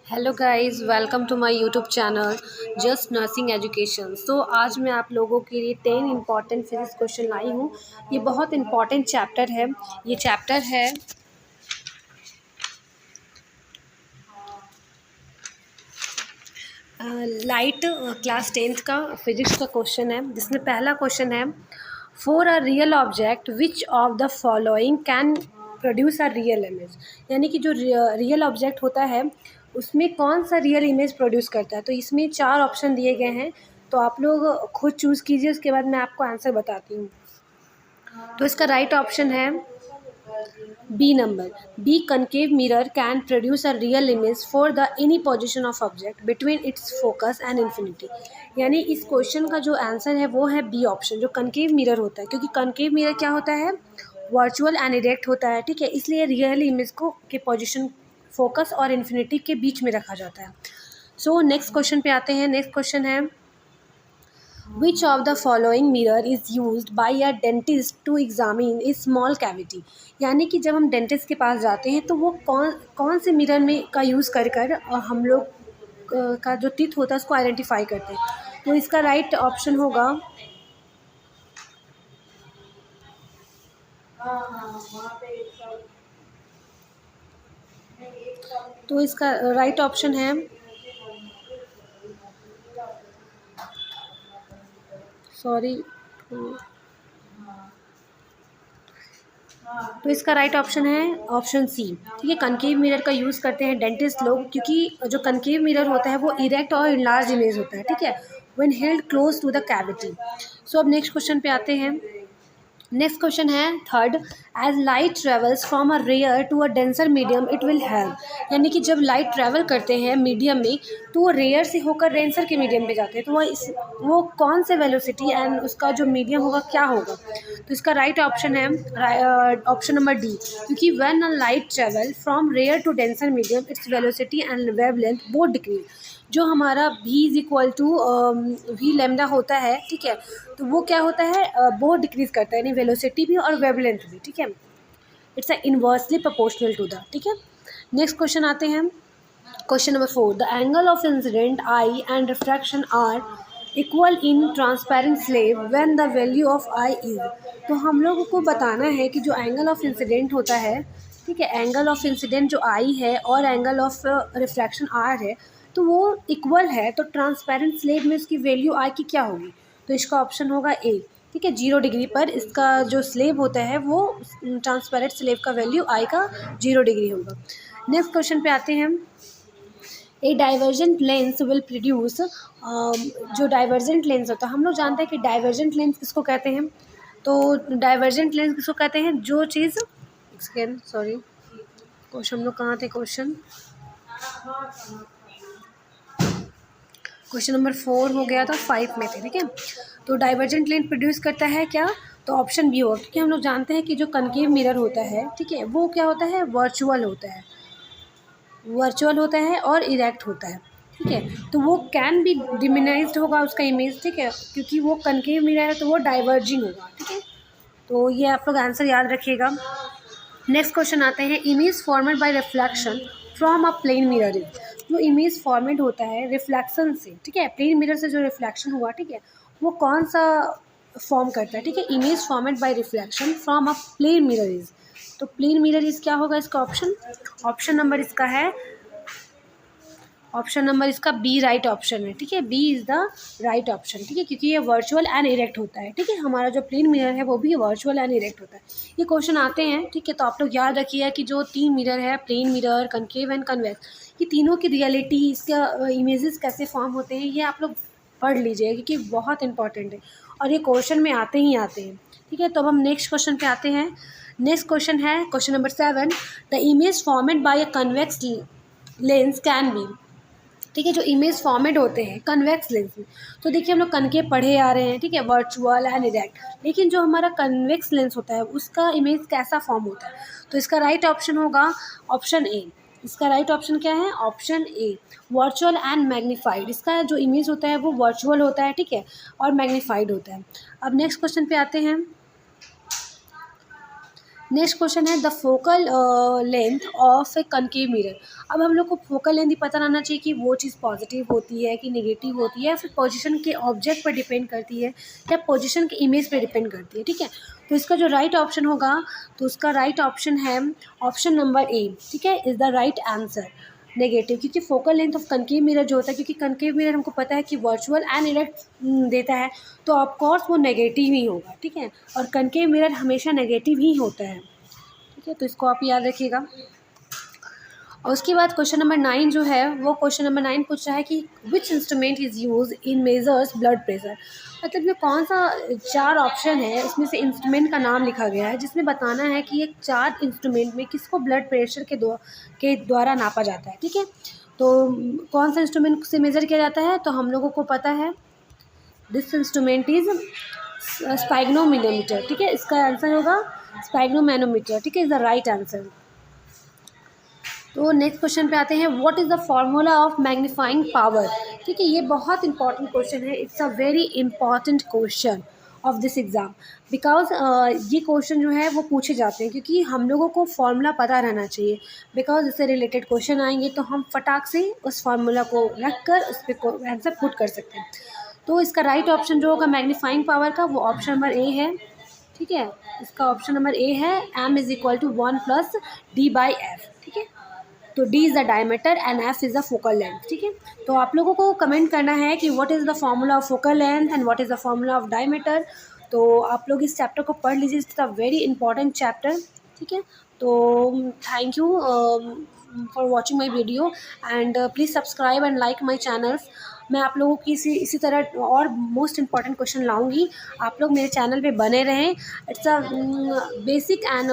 Hello guys, welcome to my YouTube channel just nursing education. So आज मैं आप लोगों के लिए 10 इंपॉर्टेंट फिजिक्स क्वेश्चन लाई हूँ। ये बहुत इंपॉर्टेंट चैप्टर है। ये चैप्टर है लाइट क्लास 10th का फिजिक्स का क्वेश्चन है, जिसमें पहला क्वेश्चन है, for a real object which of the following can produce a real image. यानी कि जो रियल ऑब्जेक्ट होता है उसमें कौन सा रियल इमेज प्रोड्यूस करता है। तो इसमें 4 ऑप्शन दिए गए हैं, तो आप लोग खुद चूज़ कीजिए, उसके बाद मैं आपको आंसर बताती हूँ। तो इसका राइट ऑप्शन है B number. B, concave mirror can produce a real image for the any position of object between its focus and infinity. यानी इस क्वेश्चन का जो आंसर है वो है बी ऑप्शन, जो कनकेव मिरर होता है। क्योंकि कनकेव मिरर क्या होता है, वर्चुअल एंड इरेक्ट होता है, ठीक है। इसलिए रियल इमेज को के पोजिशन फोकस और इन्फिनिटी के बीच में रखा जाता है। सो नेक्स्ट क्वेश्चन पे आते हैं। नेक्स्ट क्वेश्चन है, Which of the following mirror is used by a dentist to examine a small cavity। यानी कि जब हम डेंटिस्ट के पास जाते हैं तो वो कौन कौन से मिरर में का यूज़ कर कर हम लोग का जो टीथ होता है उसको आइडेंटिफाई करते हैं। तो इसका राइट ऑप्शन होगा, तो इसका राइट ऑप्शन है, सॉरी, तो इसका राइट ऑप्शन है ऑप्शन सी, ठीक है। कनकेव मिरर का यूज़ करते हैं डेंटिस्ट लोग, क्योंकि जो कनकेव मिरर होता है वो इरेक्ट और इनलार्ज इमेज होता है, ठीक है, when held close to the cavity. So अब नेक्स्ट क्वेश्चन पे आते हैं। नेक्स्ट क्वेश्चन है third, as light travels from a rare to a denser medium it will help. यानी कि जब लाइट ट्रैवल करते हैं मीडियम में तो वो रेयर से होकर डेंसर के मीडियम पे जाते हैं, तो वो कौन से वेलोसिटी एंड उसका जो मीडियम होगा क्या होगा। तो इसका राइट ऑप्शन है ऑप्शन नंबर डी, क्योंकि when a light travel from rare to denser medium its velocity and wavelength both decrease. जो हमारा v is equal to v lambda होता है, ठीक है, तो वो क्या होता है, बहुत डिक्रीज करता है, यानी वेलोसिटी भी और वेवलेंथ भी, ठीक है। It's a inversely proportional to the, ठीक है। नेक्स्ट क्वेश्चन आते हैं। Question number 4, the angle of incident I and refraction are equal in transparent slab when the value of I is. तो हम लोगों को बताना है कि जो एंगल ऑफ इंसिडेंट होता है, ठीक है, एंगल ऑफ इंसिडेंट जो आई है और एंगल ऑफ रिफ्रैक्शन आर है, तो वो इक्वल है, तो ट्रांसपेरेंट स्लेब में उसकी वैल्यू आई की क्या होगी। तो इसका ऑप्शन होगा ए, ठीक है, 0 डिग्री पर इसका जो स्लेब होता है वो ट्रांसपेरेंट स्लेब का वैल्यू आई का 0 डिग्री होगा। नेक्स्ट क्वेश्चन पे आते हैं। ए डाइवर्जेंट लेंस विल प्रोड्यूस, जो डाइवर्जेंट लेंस होता है, हम लोग जानते हैं कि डाइवर्जेंट लेंस किसको कहते हैं। तो डाइवर्जेंट लेंस किसको कहते हैं, जो चीज़, सेकेंड, सॉरी, क्वेश्चन हम लोग कहाँ थे, क्वेश्चन नंबर 4 हो गया था, 5 में थे, ठीक है। तो डाइवर्जेंट लेंस प्रोड्यूस करता है क्या, तो ऑप्शन बी होगा, क्योंकि हम लोग जानते हैं कि जो कनकेव मिरर होता है, ठीक है, वो क्या होता है, वर्चुअल होता है और इरेक्ट होता है, ठीक है। तो वो कैन बी डिमिनाइज्ड होगा उसका इमेज, ठीक है, क्योंकि वो कनकेव मिरर है तो वो डाइवर्जिंग होगा, ठीक है। तो ये आप लोग आंसर याद रखिएगा। नेक्स्ट क्वेश्चन आते हैं, image formed by reflection from a plane mirror is. जो इमेज फॉर्मेड होता है रिफ्लेक्शन से, ठीक है, प्लेन मिरर से जो रिफ्लेक्शन हुआ, ठीक है, वो कौन सा फॉर्म करता है, ठीक है, image formed by reflection from a plane mirror is. तो प्लेन मिरर इज क्या होगा इसका ऑप्शन, ऑप्शन नंबर इसका है, ऑप्शन नंबर इसका बी राइट ऑप्शन है, ठीक है, B is the right option, ठीक है, क्योंकि ये वर्चुअल एंड इरेक्ट होता है, ठीक है, हमारा जो प्लेन मिरर है वो भी वर्चुअल एंड इरेक्ट होता है। ये क्वेश्चन आते हैं, ठीक है, तो आप लोग याद रखिए कि जो 3 मिरर है, plane mirror, concave and convex, ये तीनों की रियलिटी, इसका इमेजेस कैसे फॉर्म होते हैं, ये आप लोग पढ़ लीजिए, क्योंकि बहुत इंपॉर्टेंट है और ये क्वेश्चन में आते ही आते हैं, ठीक है। तो अब हम नेक्स्ट क्वेश्चन पे आते हैं। नेक्स्ट क्वेश्चन है question number 7, the image formed by a convex lens can be, ठीक है, जो इमेज फॉर्मेट होते हैं कन्वेक्स लेंस में, तो देखिए हम लोग कनकेव पढ़े आ रहे हैं, ठीक है, वर्चुअल एंड इरेक्ट, लेकिन जो हमारा कन्वेक्स लेंस होता है उसका इमेज कैसा फॉर्म होता है। तो इसका राइट ऑप्शन होगा ऑप्शन ए। इसका राइट ऑप्शन क्या है, option A, virtual and magnified. इसका जो इमेज होता है वो वर्चुअल होता है, ठीक है, और मैग्नीफाइड होता है। अब नेक्स्ट क्वेश्चन पे आते हैं। नेक्स्ट क्वेश्चन है the focal length of A concave mirror. अब हम लोग को फोकल लेंथ ही पता रहना चाहिए कि वो चीज़ पॉजिटिव होती है कि नेगेटिव होती है, या फिर पोजीशन के ऑब्जेक्ट पर डिपेंड करती है या पोजीशन के इमेज पे डिपेंड करती है, ठीक है। तो इसका जो राइट ऑप्शन होगा, तो उसका राइट ऑप्शन है ऑप्शन नंबर ए, ठीक है, is the right answer, negative. क्योंकि focal length of concave mirror जो होता है, क्योंकि कनकेव मिरर हमको पता है कि वर्चुअल एंड इरेक्ट देता है, तो ऑफकोर्स वो नेगेटिव ही होगा, ठीक है। और कनकेव मिरर हमेशा नेगेटिव ही होता है, ठीक है। तो इसको आप याद रखिएगा। और उसके बाद क्वेश्चन नंबर 9 जो है, वो क्वेश्चन नंबर 9 पूछ रहा है कि which instrument is use in measures blood pressure. मतलब ये कौन सा 4 ऑप्शन है, इसमें से इंस्ट्रूमेंट का नाम लिखा गया है, जिसमें बताना है कि ये 4 इंस्ट्रूमेंट में किसको ब्लड प्रेशर के द्वारा नापा जाता है, ठीक है। तो कौन सा इंस्ट्रूमेंट से मेज़र किया जाता है, तो हम लोगों को पता है दिस इंस्ट्रूमेंट इज़ स्पाइग्नोमीटर, ठीक है। इसका आंसर होगा स्पाइग्नोमैनोमीटर, ठीक है, इज़ द राइट आंसर। तो नेक्स्ट क्वेश्चन पे आते हैं, what is the formula of magnifying power. ठीक है, ये बहुत इंपॉर्टेंट क्वेश्चन है, it's a very important question of this exam, because ये क्वेश्चन जो है वो पूछे जाते हैं, क्योंकि हम लोगों को फार्मूला पता रहना चाहिए, बिकॉज इससे रिलेटेड क्वेश्चन आएंगे तो हम फटाक से उस फार्मूला को रख कर उस पर आंसर पुट कर सकते हैं। तो इसका राइट ऑप्शन जो होगा मैग्नीफाइंग पावर का, वो ऑप्शन नंबर ए है, ठीक है। इसका ऑप्शन नंबर ए है m is equal to 1+d/f, ठीक है। तो d is the diameter and f is the focal length, ठीक है। तो आप लोगों को कमेंट करना है कि what is the formula of focal length and what is the formula of diameter. तो आप लोग इस चैप्टर को पढ़ लीजिए, it's a very important chapter, ठीक है। तो thank you for watching my video and please subscribe and like my channels. मैं आप लोगों की इसी तरह और मोस्ट इंपॉर्टेंट क्वेश्चन लाऊंगी, आप लोग मेरे चैनल पे बने रहें। It's a basic and